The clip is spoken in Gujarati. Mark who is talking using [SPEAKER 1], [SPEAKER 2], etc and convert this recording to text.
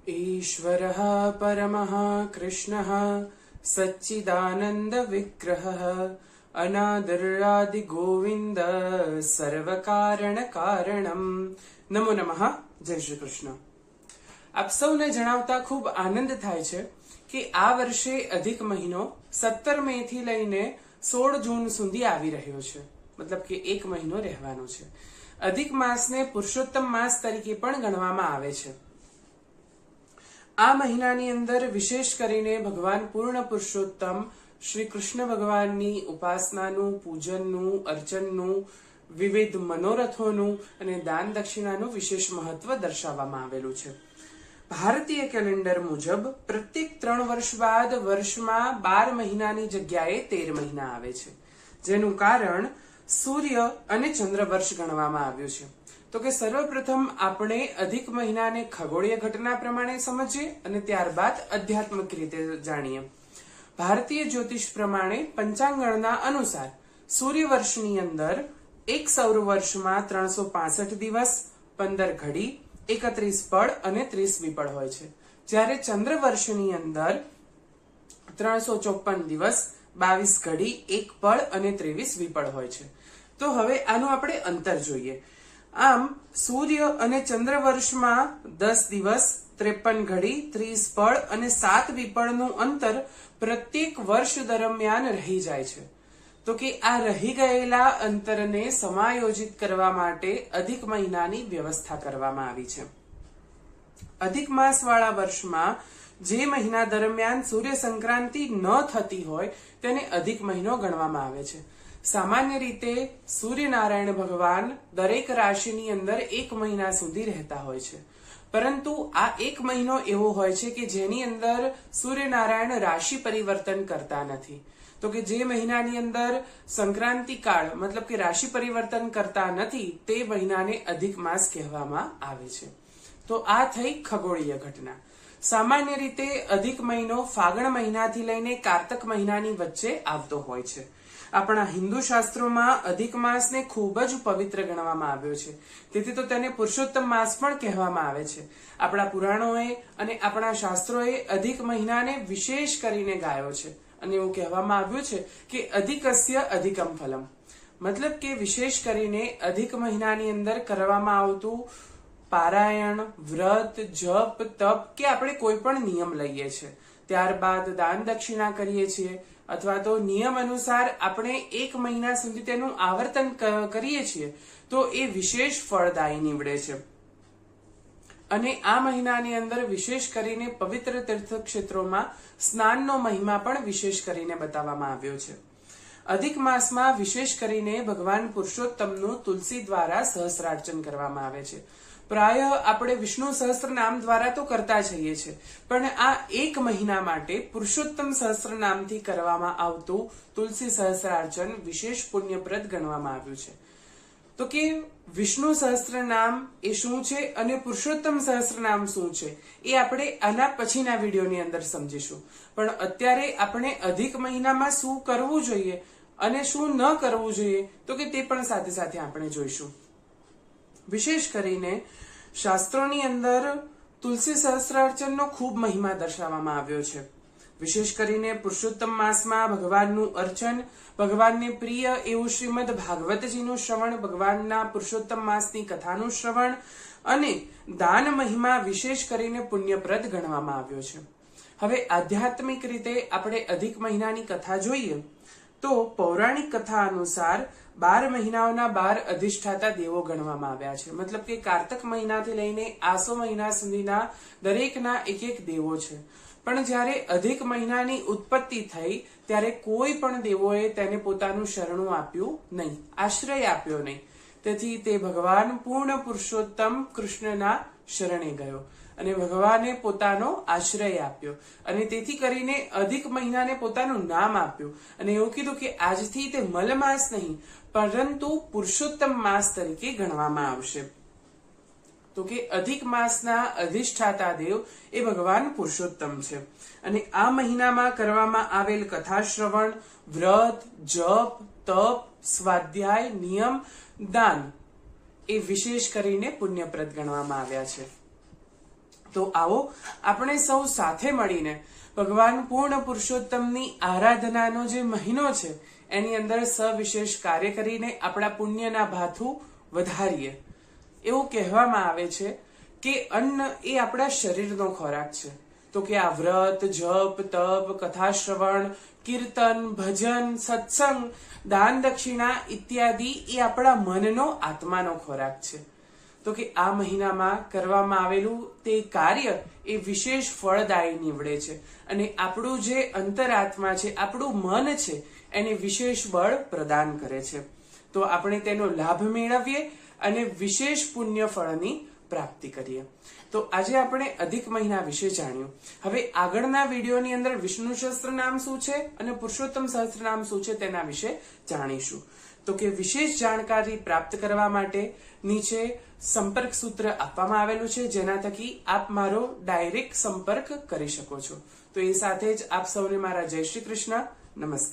[SPEAKER 1] ईश्वरः परमः कृष्णः सच्चिदानंद विग्रहः अनादिरादि गोविंद सर्वकारण कारणम। नमो नमः। जय श्री कृष्ण। આપ સૌને જણાવતા ખૂબ આનંદ થાય છે કે આ વર્ષે અધિક મહિનો 17 મે થી લઈને 16 જૂન સુધી આવી રહ્યો છે, મતલબ કે એક મહિનો રહેવાનો છે। અધિક માસને પુરુષોત્તમ માસ તરીકે પણ ગણવામાં આવે છે। આ મહિનાની અંદર વિશેષ કરીને ભગવાન પૂર્ણ પુરુષોત્તમ શ્રી કૃષ્ણ ભગવાનની ઉપાસનાનું, પૂજનનું, અર્ચનનું, વિવિધ મનોરથોનું અને દાન દક્ષિણાનું વિશેષ મહત્વ દર્શાવવામાં આવેલું છે। ભારતીય કેલેન્ડર મુજબ પ્રત્યેક 3 વર્ષ બાદ વર્ષમાં 12 મહિનાની જગ્યાએ 13 મહિના આવે છે, જેનું કારણ સૂર્ય અને ચંદ્ર વર્ષ ગણવામાં આવ્યું છે। તો કે સર્વપ્રથમ આપણે અધિક મહિનાને ખગોળીય ઘટના પ્રમાણે સમજીએ અને ત્યારબાદ આધ્યાત્મિક રીતે જાણીએ। ભારતીય જ્યોતિષ પ્રમાણે પંચાંગણના અનુસાર સૂર્ય વર્ષની અંદર એક સૌર વર્ષમાં 365 દિવસ, 15 ઘડી, 31 પળ અને 30 વિપળ હોય છે, જ્યારે ચંદ્ર વર્ષની અંદર 354 દિવસ, 22 ઘડી, 1 પળ અને 23 વિપળ હોય છે। તો હવે આનું આપણે અંતર જોઈએ। આમ સૂર્ય અને ચંદ્ર વર્ષમાં 10 દિવસ, 53 ઘડી, 30 પળ અને 7 વિપળનું અંતર પ્રત્યેક વર્ષ દરમિયાન રહી જાય છે। તો કે આ રહી ગયેલા અંતરને સમાયોજિત કરવા માટે અધિક મહિનાની વ્યવસ્થા કરવામાં આવી છે। અધિક માસ વાળા વર્ષમાં જે મહિના દરમિયાન સૂર્ય સંક્રાંતિ ન થતી હોય તેને અધિક મહિનો ગણવામાં આવે છે। સામાન્ય રીતે સૂર્યનારાયણ ભગવાન દરેક રાશિની અંદર એક મહિના સુધી રહેતા હોય છે, પરંતુ આ એક મહિનો એવો હોય છે કે જેની અંદર સૂર્યનારાયણ રાશિ પરિવર્તન કરતા નથી। તો કે જે મહિનાની અંદર સંક્રાંતિ કાળ મતલબ કે રાશિ પરિવર્તન કરતા નથી તે મહિનાને અધિક માસ કહેવામાં આવે છે। તો આ થઈ ખગોળીય ઘટના। સામાન્ય રીતે અધિક મહિનો ફાગણ મહિનાથી લઈને કારતક મહિનાની વચ્ચે આવતો હોય છે। આપણા હિન્દુ શાસ્ત્રોમાં અધિક માસને ખૂબ જ પવિત્ર ગણવામાં આવ્યો છે, તેથી તો તેને પુરુષોત્તમ માસ પણ કહેવામાં આવે છે। આપણા પુરાણોએ અને આપણા શાસ્ત્રોએ અધિક મહિનાને વિશેષ કરીને ગાયો છે અને એવું કહેવામાં આવ્યું છે કે અધિકસ્ય અધિકમ ફલમ, મતલબ કે વિશેષ કરીને અધિક મહિનાની અંદર કરવામાં આવતું પારાયણ, વ્રત, જપ, તપ કે આપણે કોઈ પણ નિયમ લઈએ છીએ, ત્યારબાદ દાન દક્ષિણા કરીએ છીએ અથવા તો નિયમ અનુસાર આપણે એક મહિના સુધી તેનું આવર્તન કરીએ છીએ તો એ વિશેષ ફળદાયી નીવડે છે। અને આ મહિનાની અંદર વિશેષ કરીને પવિત્ર તીર્થક્ષેત્રોમાં સ્નાનનો મહિમા પણ વિશેષ કરીને બતાવવામાં આવ્યો છે। અધિક માસમાં વિશેષ કરીને ભગવાન પુરુષોત્તમનું તુલસી દ્વારા સહસ્રાર્ચન કરવામાં આવે છે। પ્રાય આપણે વિષ્ણુ સહસ્ત્ર નામ દ્વારા તો કરતા જઈએ છીએ, પણ આ એક મહિના માટે પુરુષોત્તમ સહસ્ત્ર નામથી કરવામાં આવતું તુલસી સહસ્રાર્ચન વિશેષ પુણ્યપ્રદ ગણવામાં આવ્યું છે। તો કે વિષ્ણુ સહસ્ત્ર નામ એ શું છે અને પુરુષોત્તમ સહસ્ત્ર નામ શું છે એ આપણે આના પછીના વિડીયોની અંદર સમજીશું, પણ અત્યારે આપણે અધિક મહિનામાં શું કરવું જોઈએ અને શું ન કરવું જોઈએ તો કે તે પણ સાથે સાથે આપણે જોઈશું। વિશેષ કરીને શાસ્ત્રોની અંદર તુલસી સહસ્રાર્ચનનો ખૂબ મહિમા દર્શાવવામાં આવ્યો છે। વિશેષ કરીને પુરુષોત્તમ માસમાં ભગવાનનું અર્ચન, ભગવાનને પ્રિય એવું શ્રીમદ ભાગવતજીનું શ્રવણ, ભગવાનના પુરુષોત્તમ માસની કથાનું શ્રવણ અને દાન મહિમા વિશેષ કરીને પુણ્યપ્રદ ગણવામાં આવ્યો છે। હવે આધ્યાત્મિક રીતે આપણે અધિક મહિનાની કથા જોઈએ તો પૌરાણિક કથા અનુસાર 12 મહિનાઓના 12 અધિષ્ઠાતા દેવો ગણવામાં આવ્યા છે, મતલબ કે કારતક મહિનાથી લઈને આસો મહિના સુધીના દરેકના એક એક દેવો છે। પણ જ્યારે અધિક મહિનાની ઉત્પત્તિ થઈ ત્યારે કોઈ પણ દેવોએ તેને પોતાનું શરણું આપ્યું નહીં, આશ્રય આપ્યો નહીં, તેથી તે ભગવાન પૂર્ણ પુરુષોત્તમ કૃષ્ણના શરણે ગયો અને ભગવાને પોતાનો આશ્રય આપ્યો અને તેથી કરીને અધિક મહિનાને પોતાનું નામ આપ્યું અને એવું કીધું કે આજથી તે મલમાસ નહીં પરંતુ પુરુષોત્તમ માસ તરીકે ગણવામાં આવશે। તો કે અધિક માસના અધિષ્ઠાતા દેવ એ ભગવાન પુરુષોત્તમ છે અને આ મહિનામાં કરવામાં આવેલ કથા શ્રવણ, વ્રત, જપ, તપ, સ્વાધ્યાય, નિયમ, દાન એ વિશેષ કરીને પુણ્યપ્રદ ગણવામાં આવ્યા છે। તો આવો આપણે સૌ સાથે મળીને ભગવાન પૂર્ણ પુરુષોત્તમની આરાધનાનો જે મહિનો છે એની અંદર સવિશેષ કાર્ય કરીને આપણા પુણ્યના ભાથું વધારીએ. એવું કહેવામાં આવે છે કે અન્ન એ આપણા શરીરનો ખોરાક છે, તો કે આ વ્રત, જપ, તપ, કથા શ્રવણ, કીર્તન, ભજન, સત્સંગ, દાન દક્ષિણા ઇત્યાદિ એ આપણા મનનો, આત્માનો ખોરાક છે. તો કે આ મહિનામાં કરવામાં આવેલું તે કાર્ય એ વિશેષ ફળદાયી નીવડે છે અને આપણું જે અંતરાત્મા છે, આપણું મન છે, એને વિશેષ બળ પ્રદાન કરે છે. તો આપણે તેનો લાભ મેળવીએ અને વિશેષ પુણ્ય ફળની પ્રાપ્તિ કરીએ. તો આજે આપણે અધિક મહિના વિશે જાણ્યું. હવે આગળના વિડીયોની અંદર વિષ્ણુ સહસ્ત્ર નામ શું છે અને પુરુષોત્તમ સહસ્ત્ર નામ શું છે તેના વિશે જાણીશું. તો કે વિશેષ જાણકારી પ્રાપ્ત કરવા માટે નીચે સંપર્ક સૂત્ર આપવામાં આવેલું છે, જેના થકી આપ મારો ડાયરેક્ટ સંપર્ક કરી શકો છો. તો એ સાથે જ આપ સૌને મારા જય શ્રી કૃષ્ણ, નમસ્કાર.